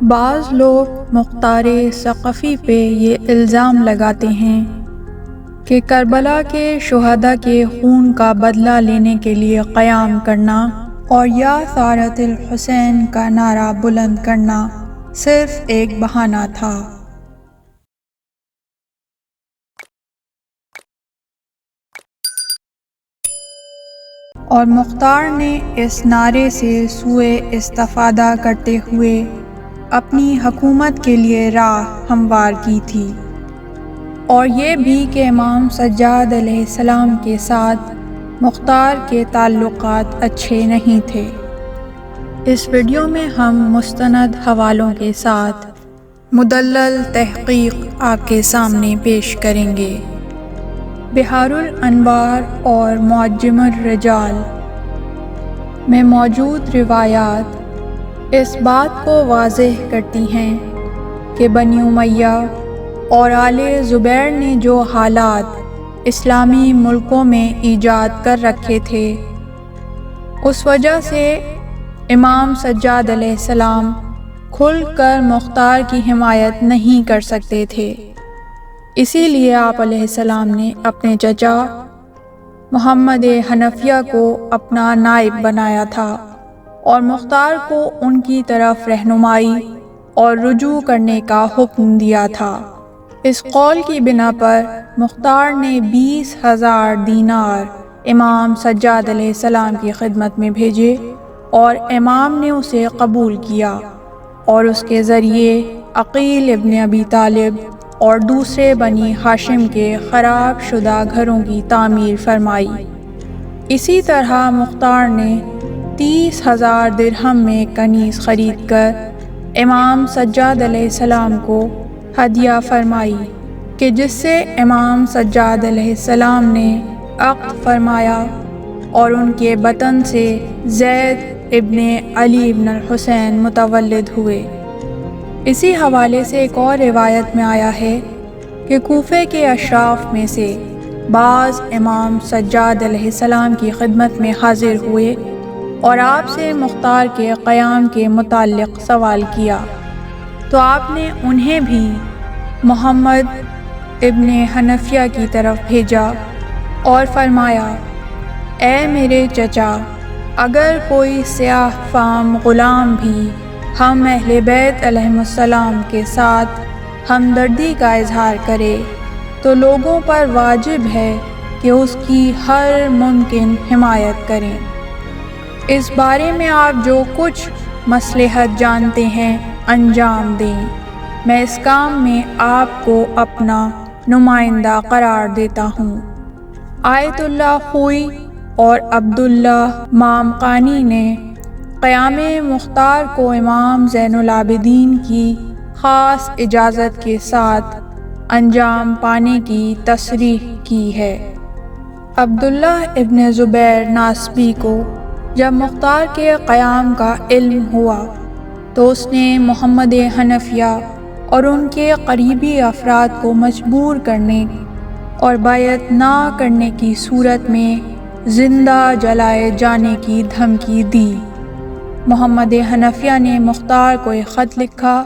بعض لوگ مختار ثقفی پہ یہ الزام لگاتے ہیں کہ کربلا کے شہداء کے خون کا بدلہ لینے کے لیے قیام کرنا اور یا ثارت الحسین کا نعرہ بلند کرنا صرف ایک بہانہ تھا۔ اور مختار نے اس نعرے سے سوء استفادہ کرتے ہوئے اپنی حکومت کے لیے راہ ہموار کی تھی، اور یہ بھی کہ امام سجاد علیہ السلام کے ساتھ مختار کے تعلقات اچھے نہیں تھے۔ اس ویڈیو میں ہم مستند حوالوں کے ساتھ مدلل تحقیق آپ کے سامنے پیش کریں گے۔ بحار الانوار اور معجم الرجال میں موجود روایات اس بات کو واضح کرتی ہیں کہ بنی امیہ اور آل زبیر نے جو حالات اسلامی ملکوں میں ایجاد کر رکھے تھے، اس وجہ سے امام سجاد علیہ السلام کھل کر مختار کی حمایت نہیں کر سکتے تھے۔ اسی لیے آپ علیہ السلام نے اپنے چچا محمد حنفیہ کو اپنا نائب بنایا تھا اور مختار کو ان کی طرف رہنمائی اور رجوع کرنے کا حکم دیا تھا۔ اس قول کی بنا پر مختار نے 20,000 دینار امام سجاد علیہ السلام کی خدمت میں بھیجے، اور امام نے اسے قبول کیا اور اس کے ذریعے عقیل ابن ابی طالب اور دوسرے بنی ہاشم کے خراب شدہ گھروں کی تعمیر فرمائی۔ اسی طرح مختار نے 30,000 درہم میں کنیز خرید کر امام سجاد علیہ السلام کو ہدیہ فرمائی، کہ جس سے امام سجاد علیہ السلام نے عقد فرمایا اور ان کے بطن سے زید ابن علی ابن الحسین متولد ہوئے۔ اسی حوالے سے ایک اور روایت میں آیا ہے کہ کوفے کے اشراف میں سے بعض امام سجاد علیہ السلام کی خدمت میں حاضر ہوئے اور آپ سے مختار کے قیام کے متعلق سوال کیا، تو آپ نے انہیں بھی محمد ابن حنفیہ کی طرف بھیجا اور فرمایا، اے میرے چچا، اگر کوئی سیاہ فام غلام بھی ہم اہل بیت علیہم السلام کے ساتھ ہمدردی کا اظہار کرے تو لوگوں پر واجب ہے کہ اس کی ہر ممکن حمایت کریں۔ اس بارے میں آپ جو کچھ مصلحت جانتے ہیں انجام دیں، میں اس کام میں آپ کو اپنا نمائندہ قرار دیتا ہوں۔ آیت اللہ خوئی اور عبداللہ مامقانی نے قیام مختار کو امام زین العابدین کی خاص اجازت کے ساتھ انجام پانے کی تصریح کی ہے۔ عبداللہ ابن زبیر ناسبی کو جب مختار کے قیام کا علم ہوا تو اس نے محمد حنفیہ اور ان کے قریبی افراد کو مجبور کرنے اور بیعت نہ کرنے کی صورت میں زندہ جلائے جانے کی دھمکی دی۔ محمد حنفیہ نے مختار کو ایک خط لکھا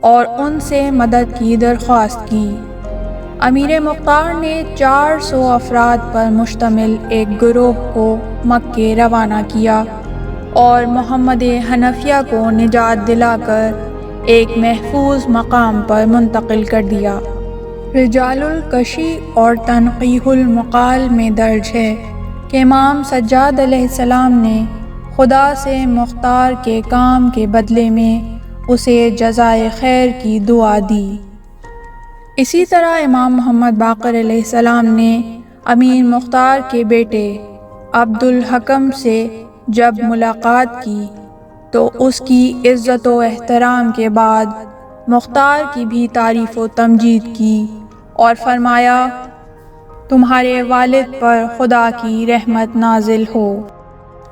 اور ان سے مدد کی درخواست کی۔ امیر مختار نے 400 افراد پر مشتمل ایک گروہ کو مکے روانہ کیا اور محمد حنفیہ کو نجات دلا کر ایک محفوظ مقام پر منتقل کر دیا۔ رجال الکشی اور تنقیح المقال میں درج ہے کہ امام سجاد علیہ السلام نے خدا سے مختار کے کام کے بدلے میں اسے جزائے خیر کی دعا دی۔ اسی طرح امام محمد باقر علیہ السلام نے امیر مختار کے بیٹے عبد الحکم سے جب ملاقات کی تو اس کی عزت و احترام کے بعد مختار کی بھی تعریف و تمجید کی اور فرمایا، تمہارے والد پر خدا کی رحمت نازل ہو۔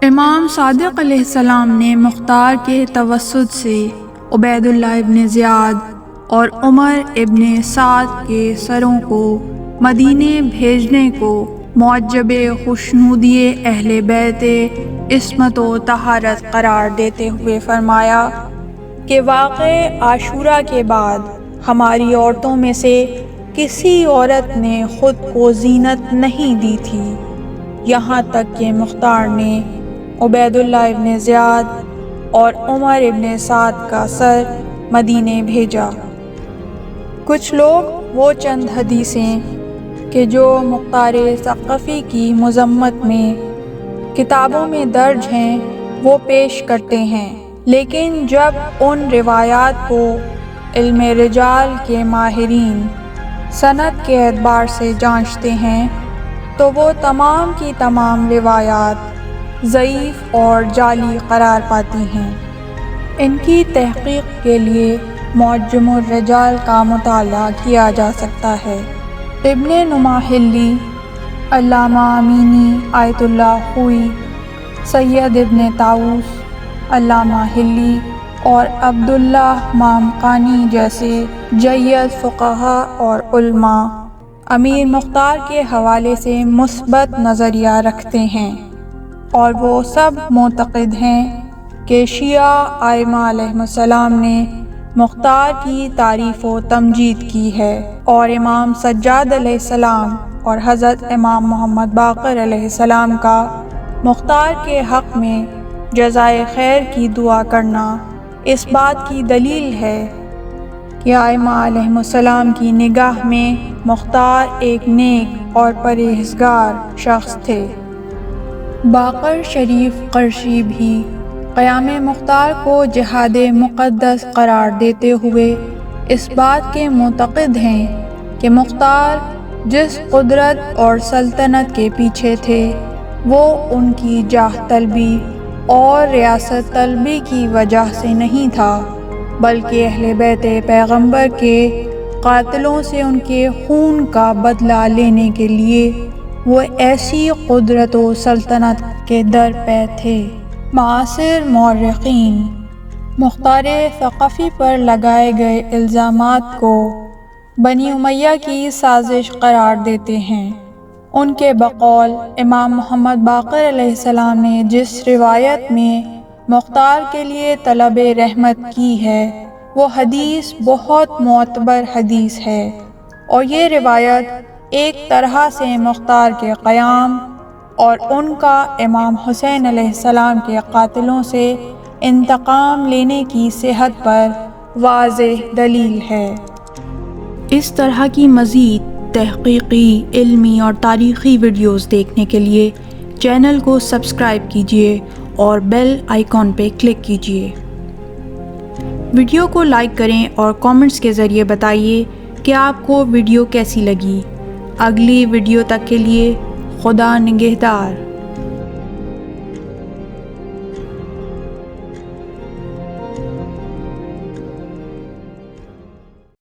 امام صادق علیہ السلام نے مختار کے توسط سے عبید اللہ ابن زیاد اور عمر ابن سعد کے سروں کو مدینے بھیجنے کو معجب خوشنودی اہل بیت عصمت و طہارت قرار دیتے ہوئے فرمایا کہ واقع عاشورہ کے بعد ہماری عورتوں میں سے کسی عورت نے خود کو زینت نہیں دی تھی، یہاں تک کہ مختار نے عبید اللہ ابن زیاد اور عمر ابن سعد کا سر مدینے بھیجا۔ کچھ لوگ وہ چند حدیثیں کہ جو مختار ثقفی کی مذمت میں کتابوں میں درج ہیں وہ پیش کرتے ہیں، لیکن جب ان روایات کو علم رجال کے ماہرین سند کے اعتبار سے جانچتے ہیں تو وہ تمام کی تمام روایات ضعیف اور جعلی قرار پاتی ہیں۔ ان کی تحقیق کے لیے معجم الرجال کا مطالعہ کیا جا سکتا ہے۔ ابن نماحلی، علامہ امینی آیت اللہ خوئی، سید ابن طاؤس، علامہ حلی اور عبداللہ مامقانی جیسے جید فقہاء اور علماء امیر مختار کے حوالے سے مثبت نظریہ رکھتے ہیں، اور وہ سب معتقد ہیں کہ شیعہ ائمہ علیہم السلام نے مختار کی تعریف و تمجید کی ہے، اور امام سجاد علیہ السلام اور حضرت امام محمد باقر علیہ السلام کا مختار کے حق میں جزائے خیر کی دعا کرنا اس بات کی دلیل ہے کہ ائمہ علیہم السلام کی نگاہ میں مختار ایک نیک اور پرہیزگار شخص تھے۔ باقر شریف قرشی بھی قیام مختار کو جہاد مقدس قرار دیتے ہوئے اس بات کے معتقد ہیں کہ مختار جس قدرت اور سلطنت کے پیچھے تھے وہ ان کی جاہ طلبی اور ریاست طلبی کی وجہ سے نہیں تھا، بلکہ اہل بیت پیغمبر کے قاتلوں سے ان کے خون کا بدلہ لینے کے لیے وہ ایسی قدرت و سلطنت کے در پہ تھے۔ معاصر مورخین مختار ثقفی پر لگائے گئے الزامات کو بنی امیہ کی سازش قرار دیتے ہیں۔ ان کے بقول امام محمد باقر علیہ السلام نے جس روایت میں مختار کے لیے طلب رحمت کی ہے وہ حدیث بہت معتبر حدیث ہے، اور یہ روایت ایک طرح سے مختار کے قیام اور ان کا امام حسین علیہ السلام کے قاتلوں سے انتقام لینے کی صحت پر واضح دلیل ہے۔ اس طرح کی مزید تحقیقی، علمی اور تاریخی ویڈیوز دیکھنے کے لیے چینل کو سبسکرائب کیجیے اور بیل آئیکن پہ کلک کیجیے۔ ویڈیو کو لائک کریں اور کامنٹس کے ذریعے بتائیے کہ آپ کو ویڈیو کیسی لگی۔ اگلی ویڈیو تک کے لیے خدا نگہدار۔